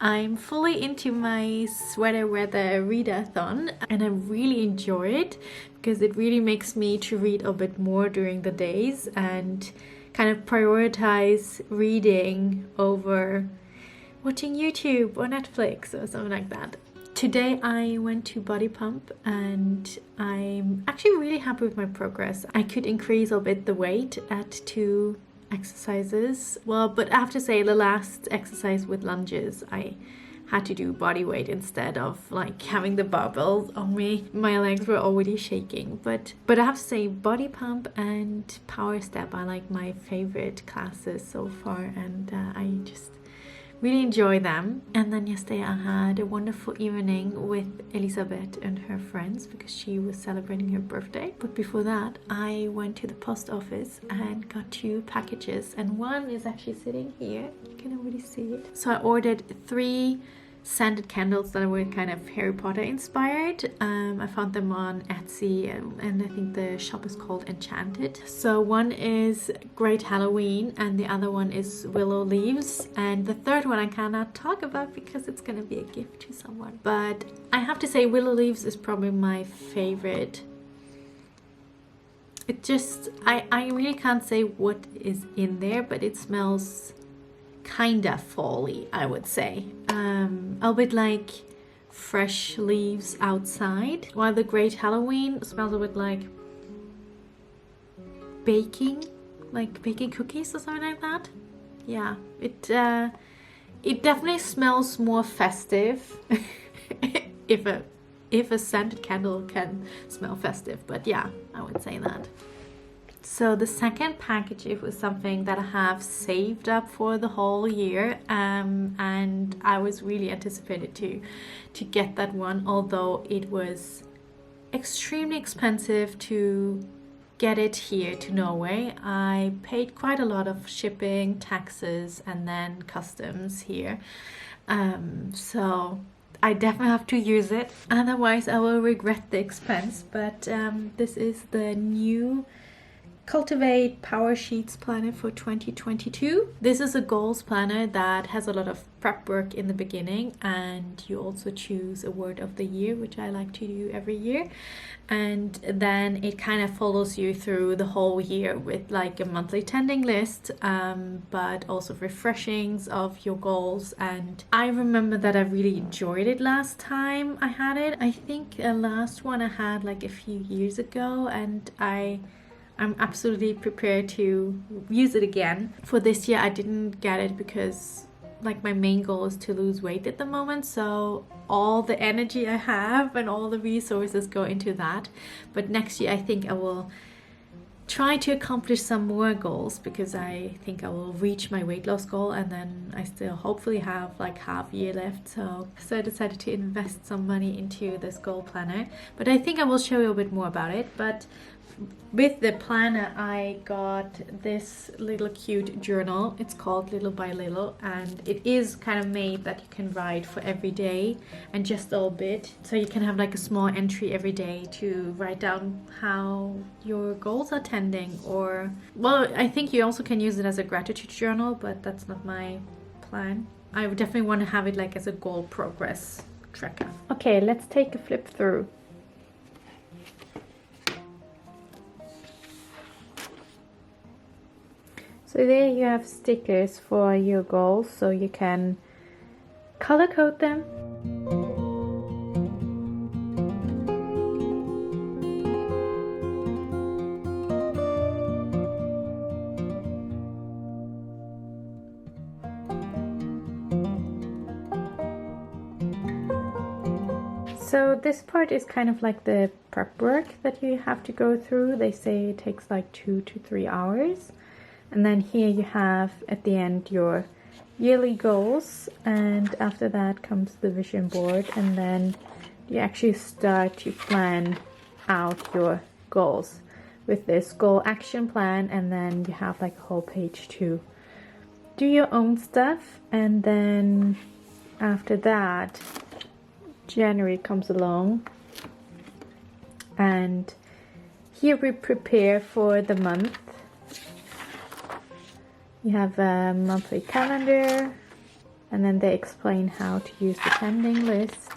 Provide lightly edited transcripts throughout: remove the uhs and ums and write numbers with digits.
I'm fully into my sweater weather readathon and I really enjoy it because it really makes me to read a bit more during the days and kind of prioritize reading over watching YouTube or Netflix or something like that. Today I went to Body Pump and I'm actually really happy with my progress. I could increase a bit the weight at 2 exercises. Well, but I have to say the last exercise with lunges I had to do body weight instead of like having the barbells on me. My legs were already shaking, but I have to say Body Pump and Power Step are like my favorite classes so far, and I just really enjoy them. And then yesterday I had a wonderful evening with Elizabeth and her friends because she was celebrating her birthday. But before that I went to the post office and got 2 packages, and one is actually sitting here. You can already see it. So I ordered 3 scented candles that were kind of Harry Potter inspired. I found them on Etsy and I think the shop is called Enchanted. So one is Great Halloween and the other one is Willow Leaves, and the third one I cannot talk about because it's gonna be a gift to someone. But I have to say Willow Leaves is probably my favorite. It just, I really can't say what is in there, but it smells kinda fall-y, I would say. A bit like fresh leaves outside, while the Great Halloween smells a bit like baking cookies or something like that. Yeah, it definitely smells more festive if a scented candle can smell festive, but yeah, I would say that. So the second package, it was something that I have saved up for the whole year, and I was really anticipated to get that one, although it was extremely expensive to get it here to Norway. I paid quite a lot of shipping, taxes, and then customs here. So I definitely have to use it, otherwise I will regret the expense. But this is the new Cultivate Powersheets Planner for 2022. This is a goals planner that has a lot of prep work in the beginning, and you also choose a word of the year, which I like to do every year, and then it kind of follows you through the whole year with like a monthly tending list, but also refreshings of your goals. And I remember that I really enjoyed it last time I had it. I think the last one I had like a few years ago, and I'm absolutely prepared to use it again. For this year I didn't get it because like my main goal is to lose weight at the moment, so all the energy I have and all the resources go into that. But next year I think I will try to accomplish some more goals, because I think I will reach my weight loss goal, and then I still hopefully have like half year left. So I decided to invest some money into this goal planner, but I think I will show you a bit more about it. But with the planner I got this little cute journal. It's called Little by Little, and it is kind of made that you can write for every day and just a little bit, so you can have like a small entry every day to write down how your goals are tending. Or, well, I think you also can use it as a gratitude journal, but that's not my plan. I would definitely want to have it like as a goal progress tracker. Okay, let's take a flip through. So there you have stickers for your goals, so you can color code them. So this part is kind of like the prep work that you have to go through. They say it takes like 2 to 3 hours. And then here you have at the end your yearly goals, and after that comes the vision board, and then you actually start to plan out your goals with this goal action plan. And then you have like a whole page to do your own stuff. And then after that January comes along, and here we prepare for the month. You have a monthly calendar, and then they explain how to use the pending list.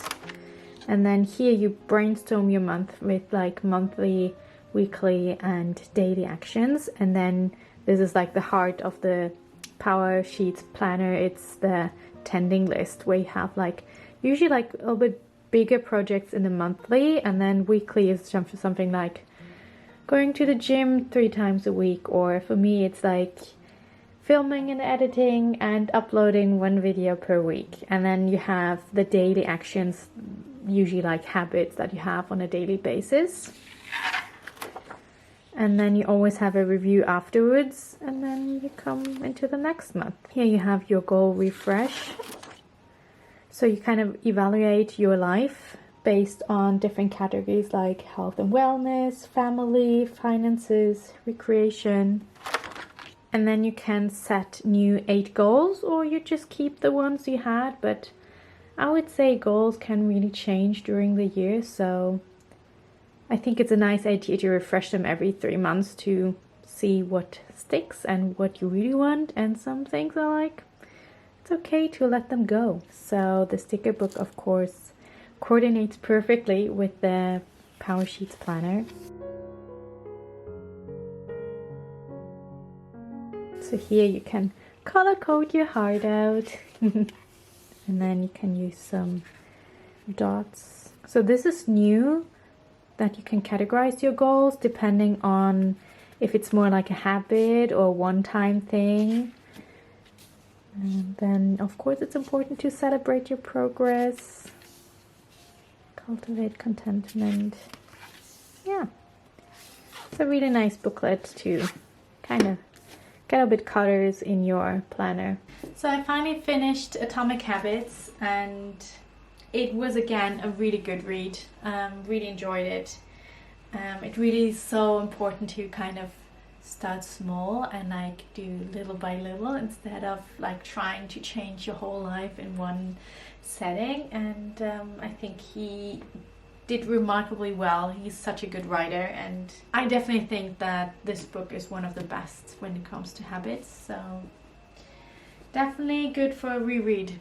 And then here you brainstorm your month with like monthly, weekly and daily actions. And then this is like the heart of the Powersheets planner. It's the tending list where you have like usually like a little bit bigger projects in the monthly, and then weekly is something like going to the gym 3 times a week, or for me it's like filming and editing and uploading 1 video per week. And then you have the daily actions, usually like habits that you have on a daily basis. And then you always have a review afterwards, and then you come into the next month. Here you have your goal refresh. So you kind of evaluate your life based on different categories like health and wellness, family, finances, recreation. And then you can set new 8 goals, or you just keep the ones you had. But I would say goals can really change during the year, so I think it's a nice idea to refresh them every 3 months to see what sticks and what you really want. And some things are like, it's okay to let them go. So the sticker book, of course, coordinates perfectly with the Powersheets planner. So here you can color code your heart out. And then you can use some dots. So this is new, that you can categorize your goals depending on if it's more like a habit or one-time thing. And then of course it's important to celebrate your progress, cultivate contentment. Yeah, it's a really nice booklet to kind of get a bit colors in your planner. So I finally finished Atomic Habits, and it was again a really good read. Really enjoyed it. It really is so important to kind of start small and like do little by little instead of like trying to change your whole life in one setting. And I think he did remarkably well. He's such a good writer, and I definitely think that this book is one of the best when it comes to habits. So definitely good for a reread.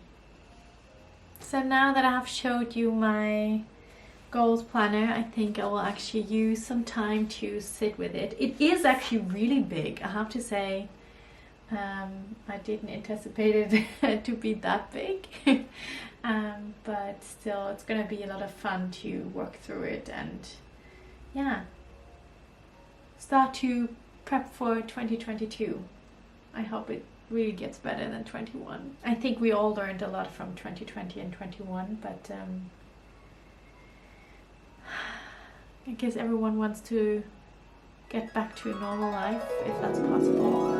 So now that I have showed you my goals planner, I think I will actually use some time to sit with it. It is actually really big, I have to say. I didn't anticipate it to be that big. But still, it's gonna be a lot of fun to work through it and yeah, start to prep for 2022. I hope it really gets better than 21. I think we all learned a lot from 2020 and 21, but I guess everyone wants to get back to a normal life if that's possible.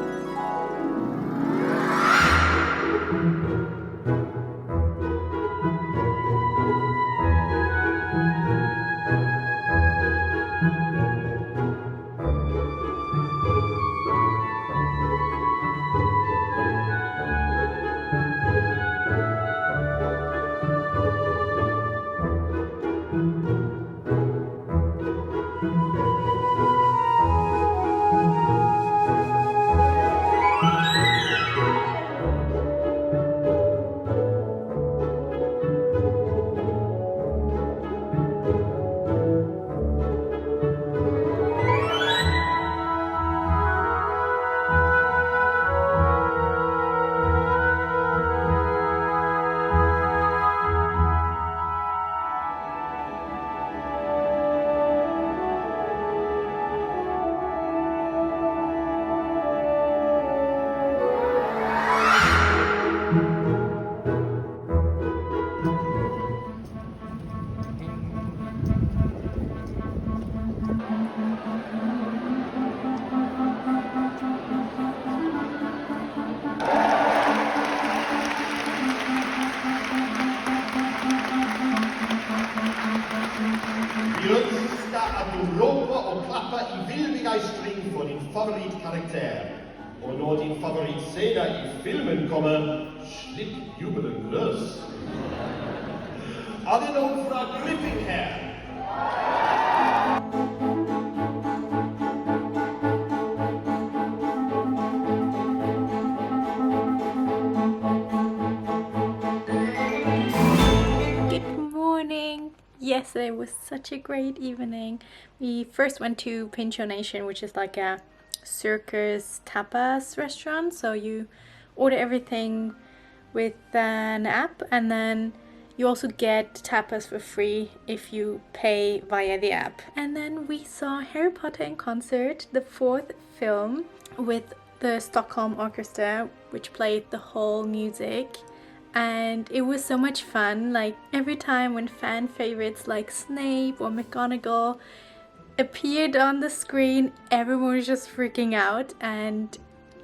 begeistring voor din favorietkarakter. Og når din favoritserie i filmen kommer, slipp jubelen løs. Er det noen fra Gryffindor her? Yesterday was such a great evening. We first went to Pensionation, which is like a circus tapas restaurant. So you order everything with an app, and then you also get tapas for free if you pay via the app. And then we saw Harry Potter in concert, the fourth film, with the Stockholm Orchestra, which played the whole music. And it was so much fun. Like every time when fan favorites like Snape or McGonagall appeared on the screen, everyone was just freaking out. And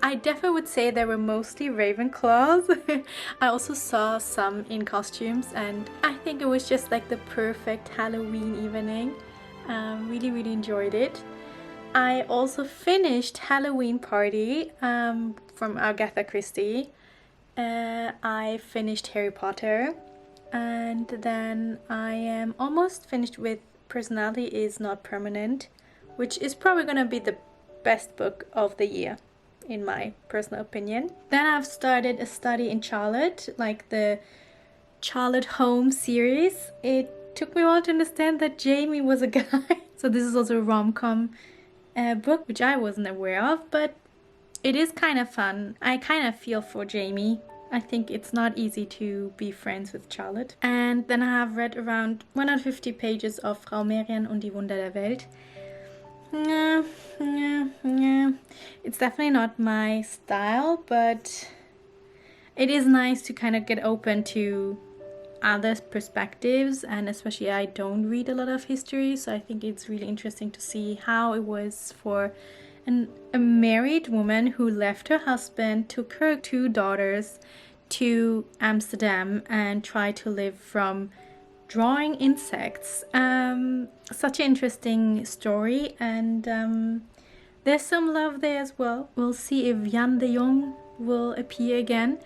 I definitely would say they were mostly Ravenclaws. I also saw some in costumes, and I think it was just like the perfect Halloween evening. Really enjoyed it. I also finished Halloween Party from Agatha Christie. I finished Harry Potter, and then I am almost finished with Personality is Not Permanent, which is probably gonna be the best book of the year in my personal opinion. Then I've started a study in Charlotte, like the Charlotte Holmes series. It took me a while to understand that Jamie was a guy. So this is also a rom-com book, which I wasn't aware of, but it is kind of fun. I kind of feel for Jamie. I think it's not easy to be friends with Charlotte. And then I have read around 150 pages of Frau Merian und die Wunder der Welt. It's definitely not my style, but it is nice to kind of get open to other perspectives, and especially I don't read a lot of history, so I think it's really interesting to see how it was for a married woman who left her husband, took her 2 daughters to Amsterdam and tried to live from drawing insects. Such an interesting story, and there's some love there as well. We'll see if Jan de Jong will appear again,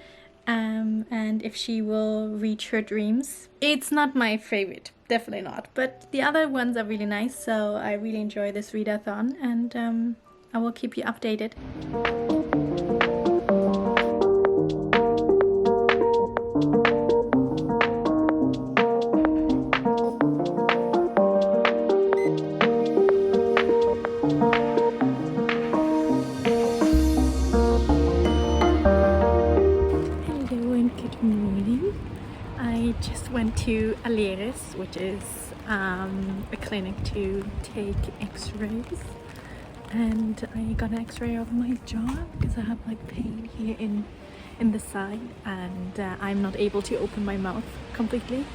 and if she will reach her dreams. It's not my favorite, definitely not, but the other ones are really nice, so I really enjoy this readathon, and I will keep you updated. Hello and good morning. I just went to Aleris, which is a clinic to take x-rays. And I got an x-ray of my jaw because I have like pain here in the side, and I'm not able to open my mouth completely.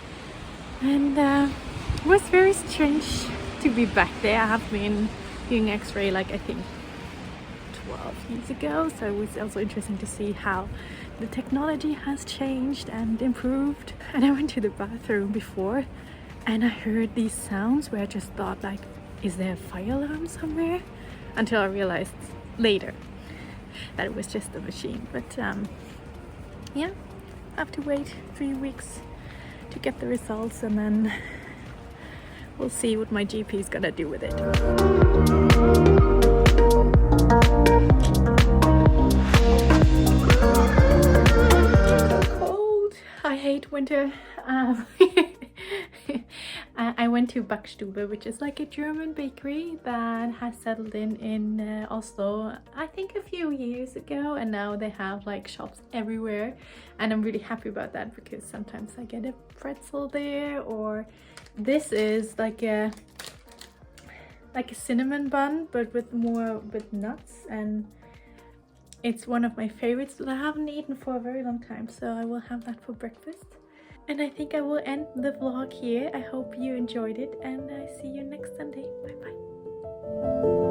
And it was very strange to be back there. I have been doing x-ray like I think 12 years ago, so it was also interesting to see how the technology has changed and improved. And I went to the bathroom before and I heard these sounds where I just thought like, is there a fire alarm somewhere? Until I realized later that it was just a machine. But yeah, I have to wait 3 weeks to get the results, and then we'll see what my GP is gonna do with it. So cold. I hate winter. I went to Backstube, which is like a German bakery that has settled in Oslo, I think a few years ago, and now they have like shops everywhere, and I'm really happy about that because sometimes I get a pretzel there, or this is like a cinnamon bun but with nuts, and it's one of my favorites that I haven't eaten for a very long time, so I will have that for breakfast. And I think I will end the vlog here. I hope you enjoyed it, and I see you next Sunday. Bye bye.